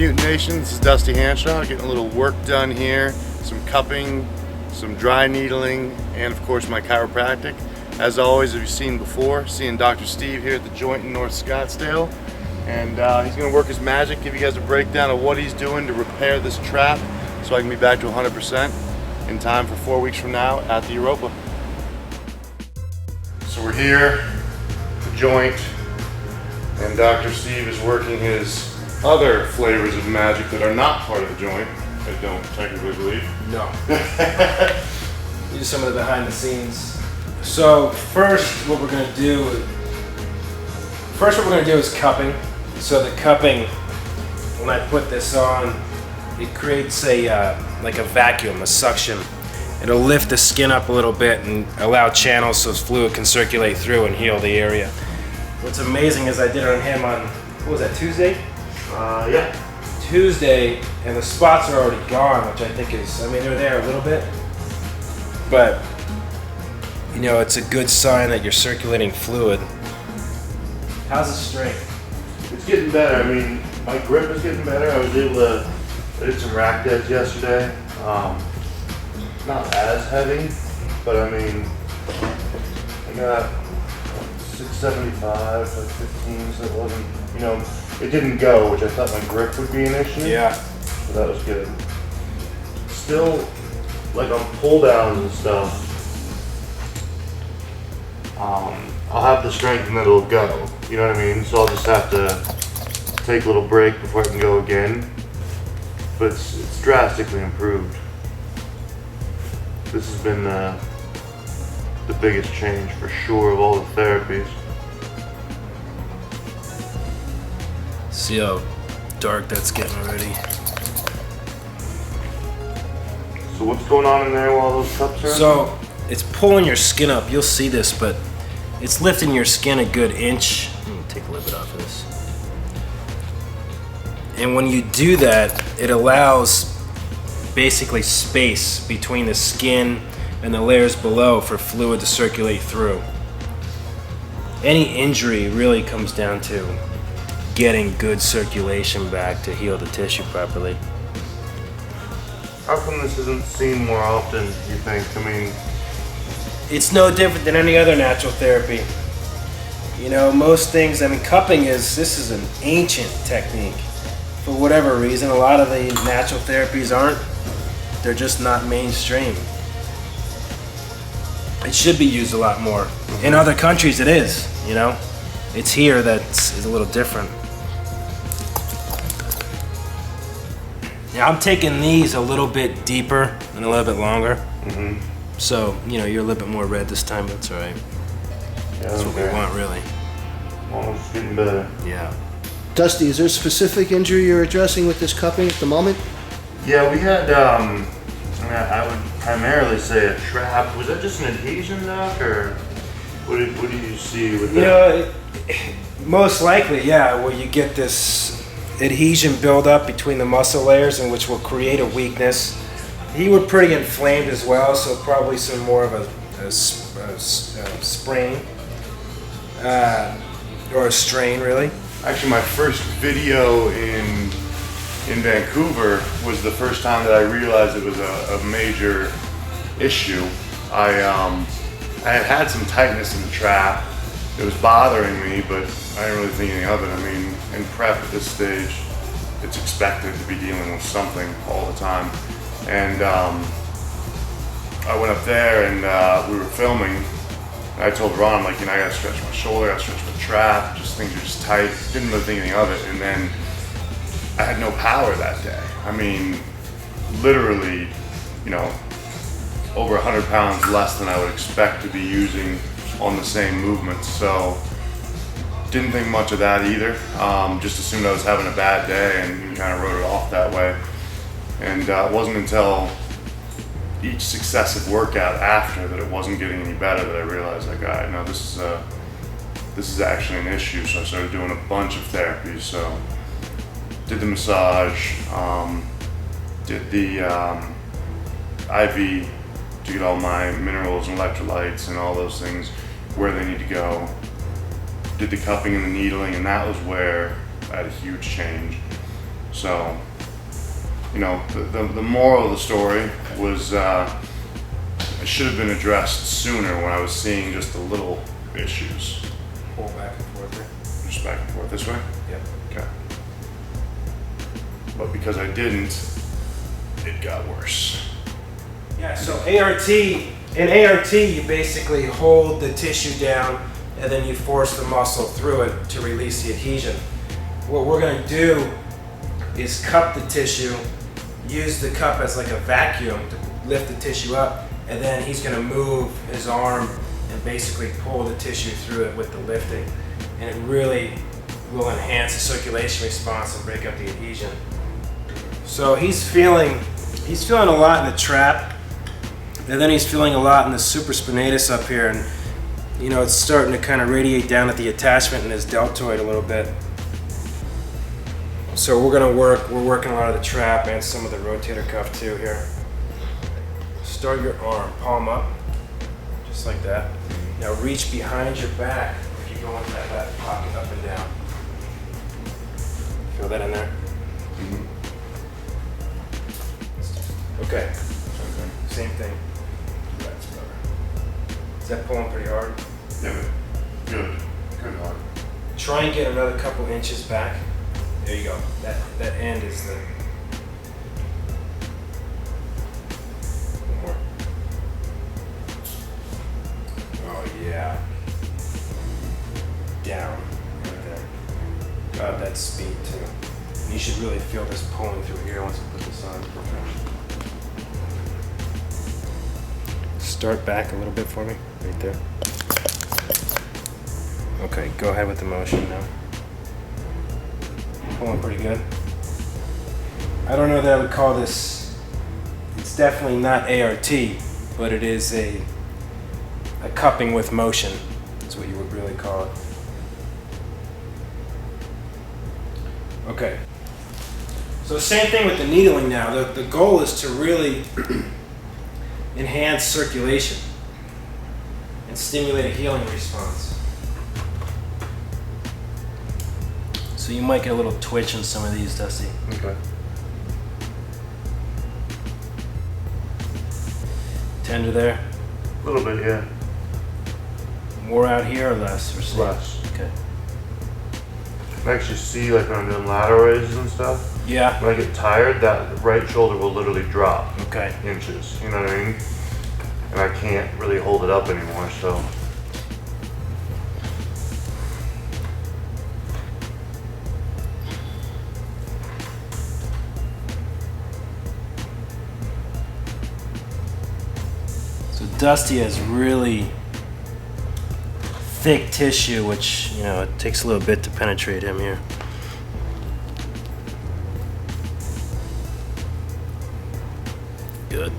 Mutant Nation? This is Dusty Hanshaw, getting a little work done here, some cupping, some dry needling, and of course my chiropractic. As always, as you've seen before, seeing Dr. Steve here at the joint in North Scottsdale, and he's going to work his magic, give you guys a breakdown of what he's doing to repair this trap so I can be back to 100% in time for 4 weeks from now at the Europa. So we're here, the joint, and Dr. Steve is working his other flavors of magic that are not part of the joint. I don't technically believe. No. Do some of the behind the scenes. So first what we're gonna do is cupping. So the cupping, when I put this on, it creates a like a vacuum, a suction. It'll lift the skin up a little bit and allow channels so fluid can circulate through and heal the area. What's amazing is I did it on him on, what was that, Tuesday? Yeah. Tuesday, and the spots are already gone, which I think is, I mean, they're there a little bit, but you know, it's a good sign that you're circulating fluid. How's the strength? It's getting better. I mean, my grip is getting better. I was able to, I did some rack deads yesterday. Not as heavy, but I mean, I got 675, like 15, so it wasn't, you know, it didn't go, which I thought my grip would be an issue. Yeah. So that was good. Still, like on pull downs and stuff, I'll have the strength and then it'll go. You know what I mean? So I'll just have to take a little break before I can go again. But it's drastically improved. This has been the biggest change for sure of all the therapies. See how dark that's getting already. So what's going on in there while those cups are in? So it's pulling your skin up. You'll see this, but it's lifting your skin a good inch. Let me take a little bit off of this. And when you do that, it allows basically space between the skin and the layers below for fluid to circulate through. Any injury really comes down to getting good circulation back to heal the tissue properly. How come this isn't seen more often, you think? I mean, it's no different than any other natural therapy. You know, most things, I mean, cupping this is an ancient technique. For whatever reason, a lot of the natural therapies aren't. They're just not mainstream. It should be used a lot more. In other countries it is, you know? It's here that's a little different. Now I'm taking these a little bit deeper and a little bit longer. So, you know, you're a little bit more red this time, but it's alright. Yeah, that's what we want, really. Almost getting better. Yeah. Dusty, is there a specific injury you're addressing with this cupping at the moment? Yeah, we had, I mean, I would primarily say a trap. Was that just an adhesion, Doc, or what did you see with that? You know, most likely, yeah, where you get this adhesion build up between the muscle layers, and which will create a weakness. He was pretty inflamed as well, so probably some more of a sprain or a strain, really. Actually, my first video in Vancouver was the first time that I realized it was a major issue. I had some tightness in the trap. It was bothering me, but I didn't really think anything of it. I mean, in prep at this stage, it's expected to be dealing with something all the time. And I went up there and we were filming. And I told Ron, I'm like, you know, I gotta stretch my shoulder, I gotta stretch my trap, just things are just tight. Didn't really think anything of it. And then I had no power that day. I mean, literally, you know, over 100 pounds less than I would expect to be using on the same movements. So didn't think much of that either. Just assumed I was having a bad day and kind of wrote it off that way. And it wasn't until each successive workout after that it wasn't getting any better that I realized, like, all right, no, this is actually an issue. So I started doing a bunch of therapies. So did the massage, did the IV to get all my minerals and electrolytes and all those things where they need to go. Did the cupping and the needling, and that was where I had a huge change. So, you know, the moral of the story was it should have been addressed sooner when I was seeing just the little issues. Pull back and forth there. Just back and forth this way? Yep. Okay. But because I didn't, it got worse. Yeah, so in ART, you basically hold the tissue down and then you force the muscle through it to release the adhesion. What we're gonna do is cup the tissue, use the cup as like a vacuum to lift the tissue up, and then he's gonna move his arm and basically pull the tissue through it with the lifting. And it really will enhance the circulation response and break up the adhesion. So he's feeling a lot in the trap, and then he's feeling a lot in the supraspinatus up here, and you know, it's starting to kind of radiate down at the attachment in his deltoid a little bit. So we're working a lot of the trap and some of the rotator cuff too here. Start your arm, palm up, just like that. Now reach behind your back if you go into that left pocket, up and down. Feel that in there? Mm-hmm. Okay, Okay. same thing. That's better. Is that pulling pretty hard? Yeah, but good. Good hard. Try and get another couple inches back. There you go. That end is the... One more. Oh yeah. Down. Right there. God, that speed too. You should really feel this pulling through here once you put this on. Start back a little bit for me. Right there. Okay, go ahead with the motion now. Pulling pretty good. I don't know that I would call this, it's definitely not ART, but it is a cupping with motion. That's what you would really call it. Okay. So same thing with the needling now. The goal is to really enhance circulation and stimulate a healing response. So you might get a little twitch in some of these, Dusty. Okay. Tender there? A little bit, yeah. More out here or less? Or same? Less. Okay. I actually see, like when I'm doing lateral raises and stuff, Yeah. when I get tired, that right shoulder will literally drop Okay. inches. You know what I mean? And I can't really hold it up anymore, so. So Dusty has really thick tissue, which, you know, it takes a little bit to penetrate him here. Good.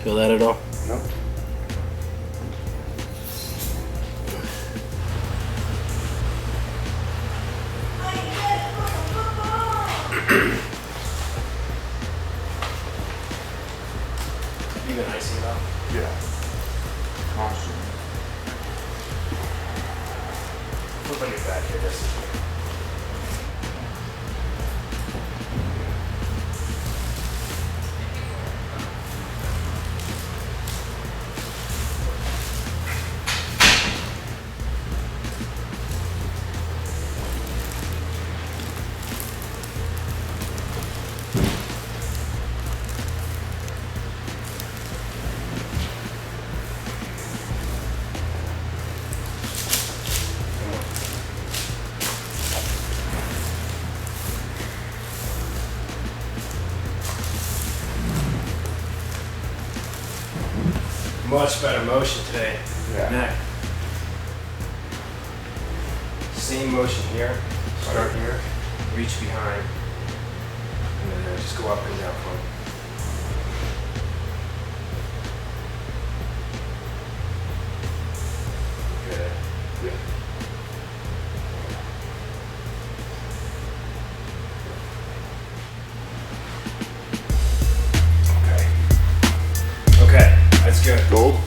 Feel that at all? Nope. You been icing it up? Yeah. Constantly. Flip on your back here, Dusty. Much better motion today. Yeah. Neck. Same motion here. Start here. Reach behind. And then just go up and down for me. Good. Yeah. Okay. good. Gold?